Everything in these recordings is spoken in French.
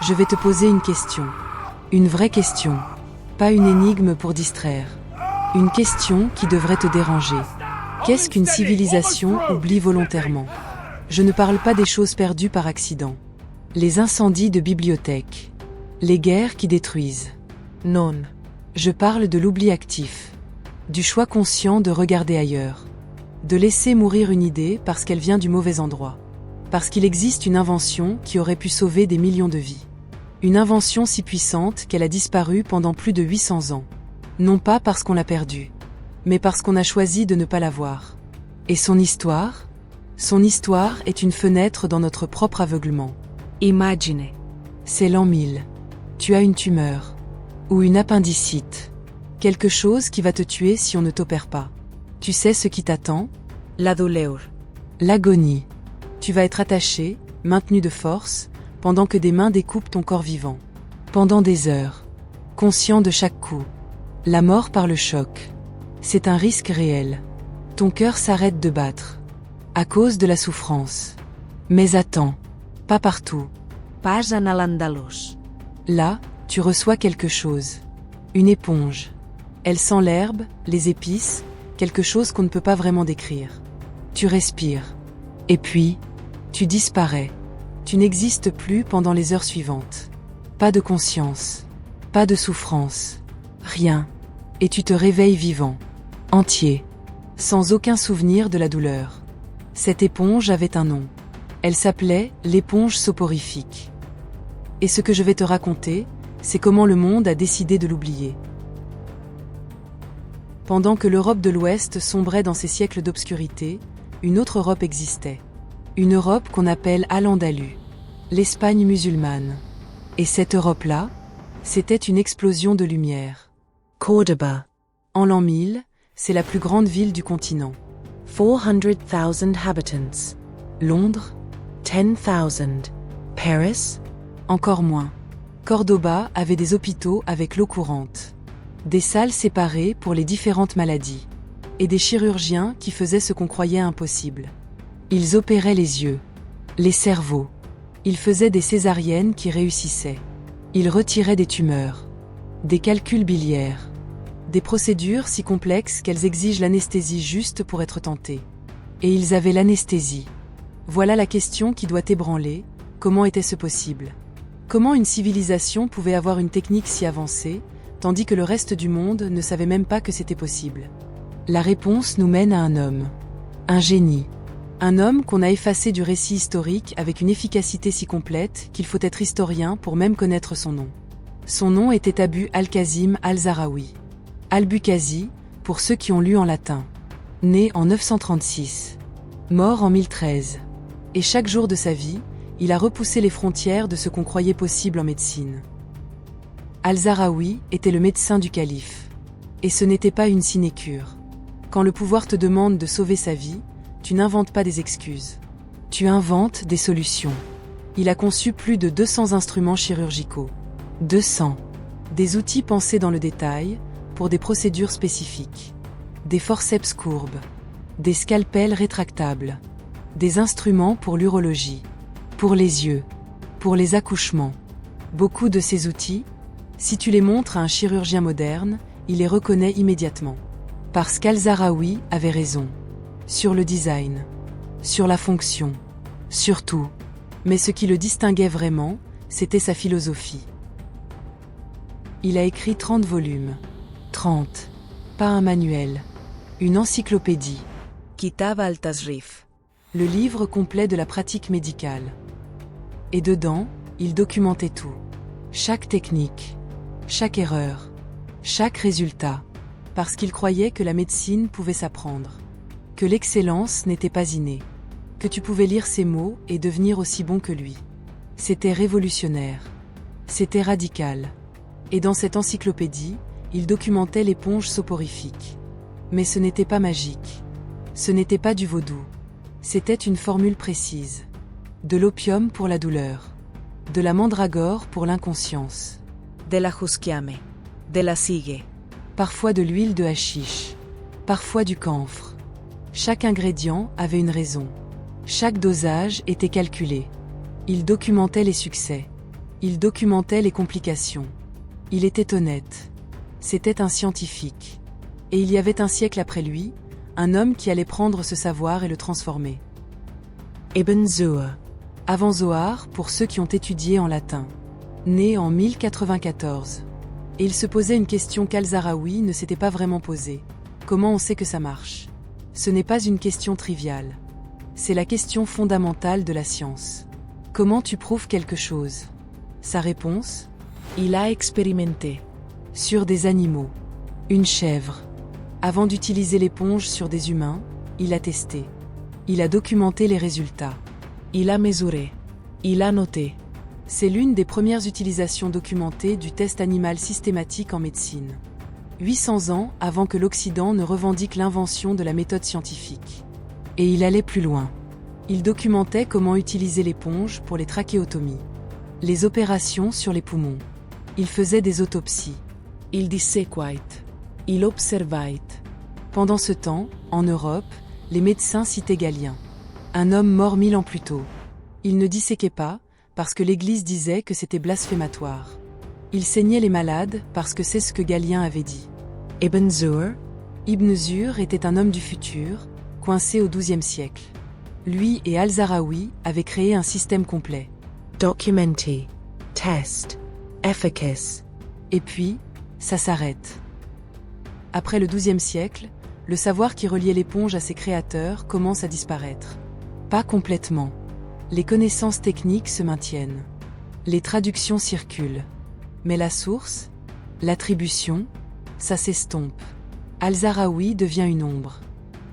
Je vais te poser une question. Une vraie question. Pas une énigme pour distraire. Une question qui devrait te déranger. Qu'est-ce qu'une civilisation oublie volontairement? Je ne parle pas des choses perdues par accident. Les incendies de bibliothèques. Les guerres qui détruisent. Non. Je parle de l'oubli actif. Du choix conscient de regarder ailleurs. De laisser mourir une idée parce qu'elle vient du mauvais endroit. Parce qu'il existe une invention qui aurait pu sauver des millions de vies. Une invention si puissante qu'elle a disparu pendant plus de 800 ans. Non pas parce qu'on l'a perdue, mais parce qu'on a choisi de ne pas la voir. Et son histoire? Son histoire est une fenêtre dans notre propre aveuglement. Imagine. C'est l'an 1000. Tu as une tumeur. Ou une appendicite. Quelque chose qui va te tuer si on ne t'opère pas. Tu sais ce qui t'attend? La douleur. L'agonie. Tu vas être attaché, maintenu de force, pendant que des mains découpent ton corps vivant. Pendant des heures. Conscient de chaque coup. La mort par le choc. C'est un risque réel. Ton cœur s'arrête de battre. À cause de la souffrance. Mais attends. Pas partout. Pas en al-Andalus. Là, tu reçois quelque chose. Une éponge. Elle sent l'herbe, les épices, quelque chose qu'on ne peut pas vraiment décrire. Tu respires. Et puis, tu disparais. Tu n'existes plus pendant les heures suivantes. Pas de conscience. Pas de souffrance. Rien. Et tu te réveilles vivant. Entier. Sans aucun souvenir de la douleur. Cette éponge avait un nom. Elle s'appelait l'éponge soporifique. Et ce que je vais te raconter, c'est comment le monde a décidé de l'oublier. Pendant que l'Europe de l'Ouest sombrait dans ses siècles d'obscurité, une autre Europe existait. Une Europe qu'on appelle Al-Andalus, l'Espagne musulmane. Et cette Europe-là, c'était une explosion de lumière. Cordoba. En l'an 1000, c'est la plus grande ville du continent. 400,000 habitants. Londres, 10,000. Paris, encore moins. Cordoba avait des hôpitaux avec l'eau courante. Des salles séparées pour les différentes maladies. Et des chirurgiens qui faisaient ce qu'on croyait impossible. Ils opéraient les yeux, les cerveaux. Ils faisaient des césariennes qui réussissaient. Ils retiraient des tumeurs, des calculs biliaires. Des procédures si complexes qu'elles exigent l'anesthésie juste pour être tentées. Et ils avaient l'anesthésie. Voilà la question qui doit ébranler, comment était-ce possible? Comment une civilisation pouvait avoir une technique si avancée, tandis que le reste du monde ne savait même pas que c'était possible? La réponse nous mène à un homme. Un génie. Un homme qu'on a effacé du récit historique avec une efficacité si complète qu'il faut être historien pour même connaître son nom. Son nom était Abu al-Qasim al-Zahraoui. Al-Bukazi, pour ceux qui ont lu en latin. Né en 936. Mort en 1013. Et chaque jour de sa vie, il a repoussé les frontières de ce qu'on croyait possible en médecine. Al-Zahraoui était le médecin du calife. Et ce n'était pas une sinécure. Quand le pouvoir te demande de sauver sa vie, tu n'inventes pas des excuses. Tu inventes des solutions. Il a conçu plus de 200 instruments chirurgicaux. 200. Des outils pensés dans le détail, pour des procédures spécifiques. Des forceps courbes. Des scalpels rétractables. Des instruments pour l'urologie. Pour les yeux. Pour les accouchements. Beaucoup de ces outils, si tu les montres à un chirurgien moderne, il les reconnaît immédiatement. Parce qu'Al-Zahraoui avait raison. Sur le design. Sur la fonction. Sur tout. Mais ce qui le distinguait vraiment, c'était sa philosophie. Il a écrit 30 volumes. 30. Pas un manuel. Une encyclopédie. Kitab al-Tasrif. Le livre complet de la pratique médicale. Et dedans, il documentait tout. Chaque technique. Chaque erreur. Chaque résultat. Parce qu'il croyait que la médecine pouvait s'apprendre. Que l'excellence n'était pas innée. Que tu pouvais lire ses mots et devenir aussi bon que lui. C'était révolutionnaire. C'était radical. Et dans cette encyclopédie, il documentait l'éponge soporifique. Mais ce n'était pas magique. Ce n'était pas du vaudou. C'était une formule précise. De l'opium pour la douleur. De la mandragore pour l'inconscience. De la jusquiame. De la sigue. Parfois de l'huile de hashish. Parfois du camphre. Chaque ingrédient avait une raison. Chaque dosage était calculé. Il documentait les succès. Il documentait les complications. Il était honnête. C'était un scientifique. Et il y avait un siècle après lui, un homme qui allait prendre ce savoir et le transformer. Ibn Zuhr. Avant Zohar, pour ceux qui ont étudié en latin. Né en 1094. Et il se posait une question qu'Al-Zahraoui ne s'était pas vraiment posée. Comment on sait que ça marche? Ce n'est pas une question triviale. C'est la question fondamentale de la science. Comment tu prouves quelque chose? Sa réponse? Il a expérimenté. Sur des animaux. Une chèvre. Avant d'utiliser l'éponge sur des humains, il a testé. Il a documenté les résultats. Il a mesuré. Il a noté. C'est l'une des premières utilisations documentées du test animal systématique en médecine. 800 ans avant que l'Occident ne revendique l'invention de la méthode scientifique. Et il allait plus loin. Il documentait comment utiliser l'éponge pour les trachéotomies. Les opérations sur les poumons. Il faisait des autopsies. Il disséquait. Il observait. Pendant ce temps, en Europe, les médecins citaient Galien. Un homme mort 1000 ans plus tôt. Il ne disséquait pas, parce que l'Église disait que c'était blasphématoire. Il saignait les malades, parce que c'est ce que Galien avait dit. Ibn Zuhr. Ibn Zuhr était un homme du futur, coincé au XIIe siècle. Lui et Al-Zahraoui avaient créé un système complet. Documenti. Test. Efficace. Et puis, ça s'arrête. Après le XIIe siècle, le savoir qui reliait l'éponge à ses créateurs commence à disparaître. Pas complètement. Les connaissances techniques se maintiennent. Les traductions circulent. Mais la source, l'attribution, ça s'estompe. Al-Zahraoui devient une ombre.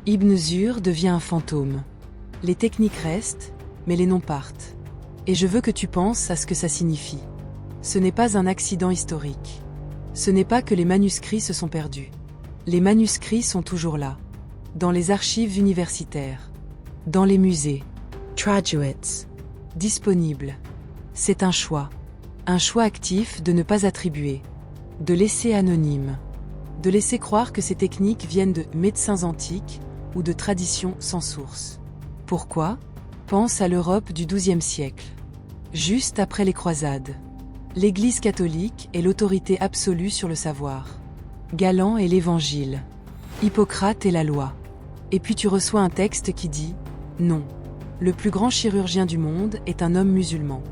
Ibn Zuhr devient un fantôme. Les techniques restent, mais les noms partent. Et je veux que tu penses à ce que ça signifie. Ce n'est pas un accident historique. Ce n'est pas que les manuscrits se sont perdus. Les manuscrits sont toujours là. Dans les archives universitaires. Dans les musées. Traduits. Disponibles. C'est un choix. Un choix actif de ne pas attribuer. De laisser anonyme. De laisser croire que ces techniques viennent de médecins antiques ou de traditions sans source. Pourquoi? Pense à l'Europe du XIIe siècle. Juste après les croisades. L'Église catholique est l'autorité absolue sur le savoir. Galan est l'Évangile. Hippocrate est la loi. Et puis tu reçois un texte qui dit « Non. Le plus grand chirurgien du monde est un homme musulman.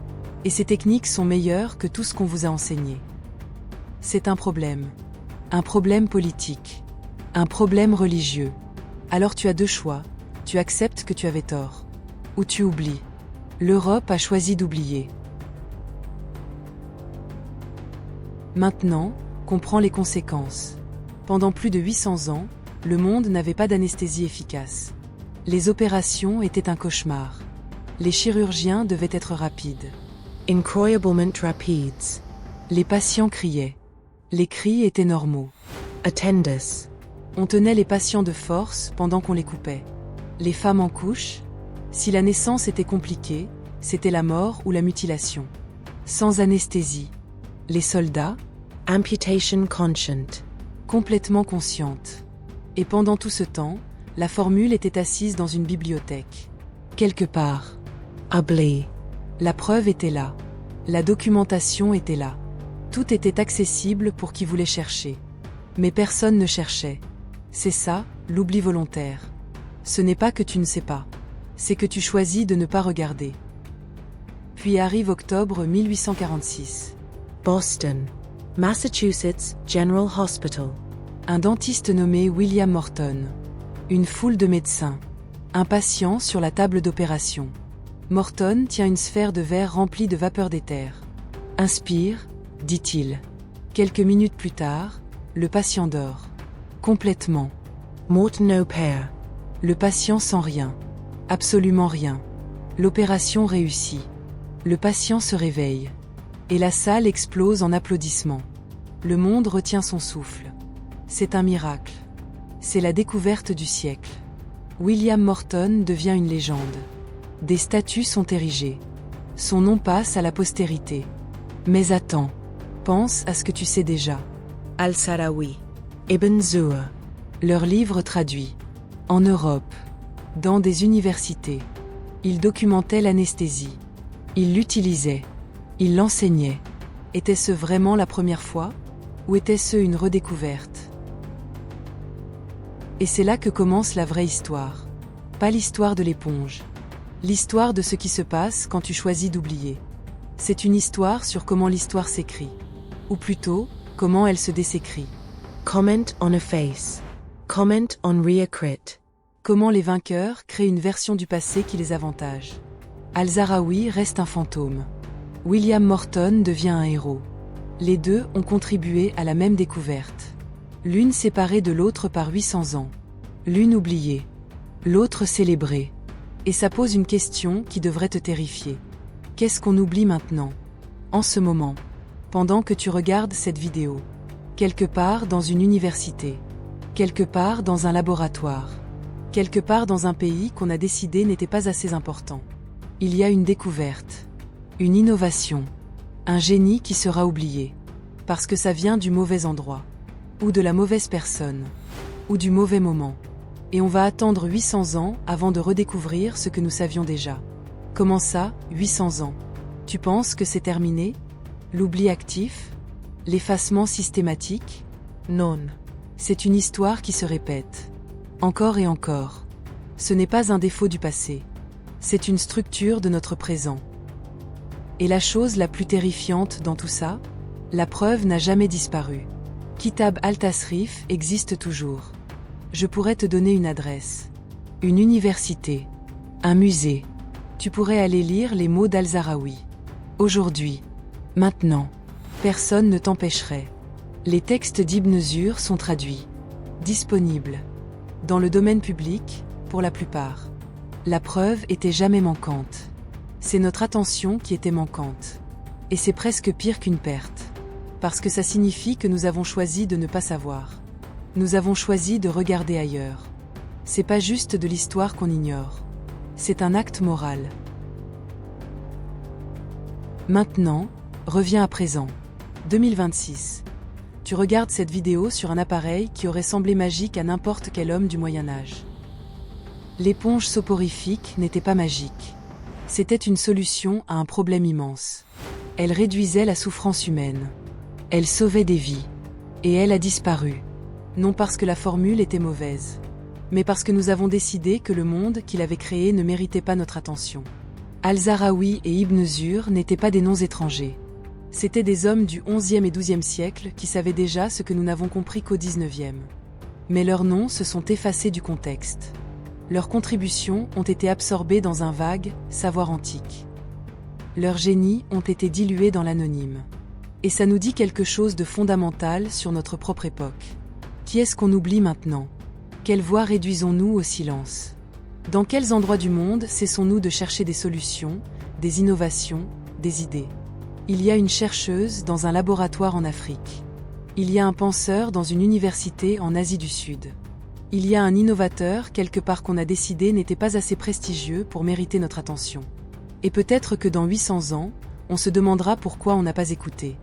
Et ses techniques sont meilleures que tout ce qu'on vous a enseigné. » C'est un problème. Un problème politique. Un problème religieux. Alors tu as deux choix. Tu acceptes que tu avais tort. Ou tu oublies. L'Europe a choisi d'oublier. Maintenant, comprends les conséquences. Pendant plus de 800 ans, le monde n'avait pas d'anesthésie efficace. Les opérations étaient un cauchemar. Les chirurgiens devaient être rapides. Incroyablement rapides. Les patients criaient. Les cris étaient normaux. Attendus. On tenait les patients de force pendant qu'on les coupait. Les femmes en couche, si la naissance était compliquée, c'était la mort ou la mutilation. Sans anesthésie. Les soldats, Amputation conscient. complètement conscientes. Et pendant tout ce temps, la formule était assise dans une bibliothèque. Quelque part. Oubli. La preuve était là. La documentation était là. Tout était accessible pour qui voulait chercher. Mais personne ne cherchait. C'est ça, l'oubli volontaire. Ce n'est pas que tu ne sais pas. C'est que tu choisis de ne pas regarder. Puis arrive octobre 1846. Boston. Massachusetts General Hospital. Un dentiste nommé William Morton. Une foule de médecins. Un patient sur la table d'opération. Morton tient une sphère de verre remplie de vapeur d'éther. Inspire, dit-il. Quelques minutes plus tard, le patient dort. Complètement. Morton opère. Le patient sent rien. Absolument rien. L'opération réussit. Le patient se réveille. Et la salle explose en applaudissements. Le monde retient son souffle. C'est un miracle. C'est la découverte du siècle. William Morton devient une légende. Des statues sont érigées. Son nom passe à la postérité. Mais attends. Pense à ce que tu sais déjà. Al-Zahraoui. Ibn Zuhr. Leurs livres traduits. En Europe. Dans des universités. Ils documentaient l'anesthésie. Ils l'utilisaient. Il l'enseignait. Était-ce vraiment la première fois? Ou était-ce une redécouverte? Et c'est là que commence la vraie histoire. Pas l'histoire de l'éponge. L'histoire de ce qui se passe quand tu choisis d'oublier. C'est une histoire sur comment l'histoire s'écrit. Ou plutôt, comment elle se désécrit. Comment on a face. Comment on reaccrit. Comment les vainqueurs créent une version du passé qui les avantage. Al-Zahraoui reste un fantôme. William Morton devient un héros. Les deux ont contribué à la même découverte. L'une séparée de l'autre par 800 ans. L'une oubliée. L'autre célébrée. Et ça pose une question qui devrait te terrifier. Qu'est-ce qu'on oublie maintenant? En ce moment. Pendant que tu regardes cette vidéo. Quelque part dans une université. Quelque part dans un laboratoire. Quelque part dans un pays qu'on a décidé n'était pas assez important. Il y a une découverte. Une innovation. Un génie qui sera oublié. Parce que ça vient du mauvais endroit. Ou de la mauvaise personne. Ou du mauvais moment. Et on va attendre 800 ans avant de redécouvrir ce que nous savions déjà. Comment ça, 800 ans? Tu penses que c'est terminé? L'oubli actif? L'effacement systématique? Non. C'est une histoire qui se répète. Encore et encore. Ce n'est pas un défaut du passé. C'est une structure de notre présent. Et la chose la plus terrifiante dans tout ça? La preuve n'a jamais disparu. Kitab al-Tasrif existe toujours. Je pourrais te donner une adresse. Une université. Un musée. Tu pourrais aller lire les mots d'Al-Zahraoui. Aujourd'hui. Maintenant. Personne ne t'empêcherait. Les textes d'Ibn Zur sont traduits. Disponibles. Dans le domaine public, pour la plupart. La preuve était jamais manquante. C'est notre attention qui était manquante. Et c'est presque pire qu'une perte. Parce que ça signifie que nous avons choisi de ne pas savoir. Nous avons choisi de regarder ailleurs. C'est pas juste de l'histoire qu'on ignore. C'est un acte moral. Maintenant, reviens à présent. 2026. Tu regardes cette vidéo sur un appareil qui aurait semblé magique à n'importe quel homme du Moyen-Âge. L'éponge soporifique n'était pas magique. C'était une solution à un problème immense. Elle réduisait la souffrance humaine. Elle sauvait des vies. Et elle a disparu. Non parce que la formule était mauvaise, mais parce que nous avons décidé que le monde qu'il avait créé ne méritait pas notre attention. Al-Zahraoui et Ibn Zur n'étaient pas des noms étrangers. C'étaient des hommes du XIe et XIIe siècle qui savaient déjà ce que nous n'avons compris qu'au XIXe. Mais leurs noms se sont effacés du contexte. Leurs contributions ont été absorbées dans un vague savoir antique. Leurs génies ont été dilués dans l'anonyme. Et ça nous dit quelque chose de fondamental sur notre propre époque. Qui est-ce qu'on oublie maintenant? Quelle voix réduisons-nous au silence? Dans quels endroits du monde cessons-nous de chercher des solutions, des innovations, des idées? Il y a une chercheuse dans un laboratoire en Afrique. Il y a un penseur dans une université en Asie du Sud. Il y a un innovateur quelque part qu'on a décidé n'était pas assez prestigieux pour mériter notre attention. Et peut-être que dans 800 ans, on se demandera pourquoi on n'a pas écouté.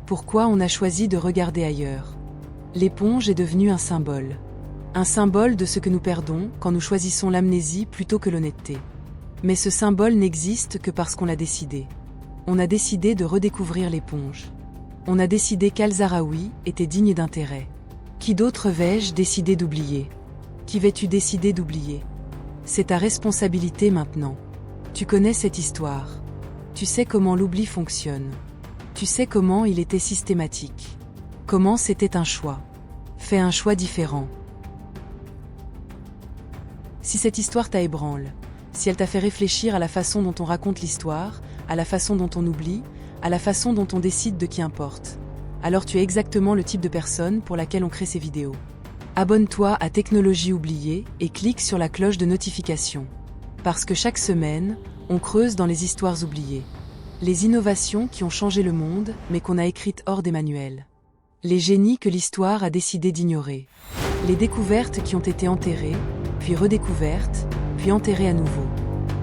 Pourquoi on a choisi de regarder ailleurs. L'éponge est devenue un symbole. Un symbole de ce que nous perdons quand nous choisissons l'amnésie plutôt que l'honnêteté. Mais ce symbole n'existe que parce qu'on l'a décidé. On a décidé de redécouvrir l'éponge. On a décidé qu'Al-Zahraoui était digne d'intérêt. Qui d'autre vais-je décider d'oublier? Qui vas-tu décider d'oublier? C'est ta responsabilité maintenant. Tu connais cette histoire. Tu sais comment l'oubli fonctionne. Tu sais comment il était systématique. Comment c'était un choix. Fais un choix différent. Si cette histoire t'a ébranle, si elle t'a fait réfléchir à la façon dont on raconte l'histoire, à la façon dont on oublie, à la façon dont on décide de qui importe, alors tu es exactement le type de personne pour laquelle on crée ces vidéos. Abonne-toi à Technologie oubliée et clique sur la cloche de notification. Parce que chaque semaine, on creuse dans les histoires oubliées. Les innovations qui ont changé le monde, mais qu'on a écrites hors des manuels. Les génies que l'histoire a décidé d'ignorer. Les découvertes qui ont été enterrées, puis redécouvertes, puis enterrées à nouveau.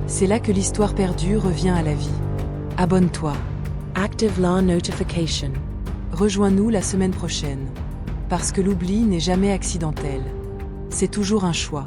C'est là que l'histoire perdue revient à la vie. Abonne-toi. Active la notification. Rejoins-nous la semaine prochaine. Parce que l'oubli n'est jamais accidentel. C'est toujours un choix.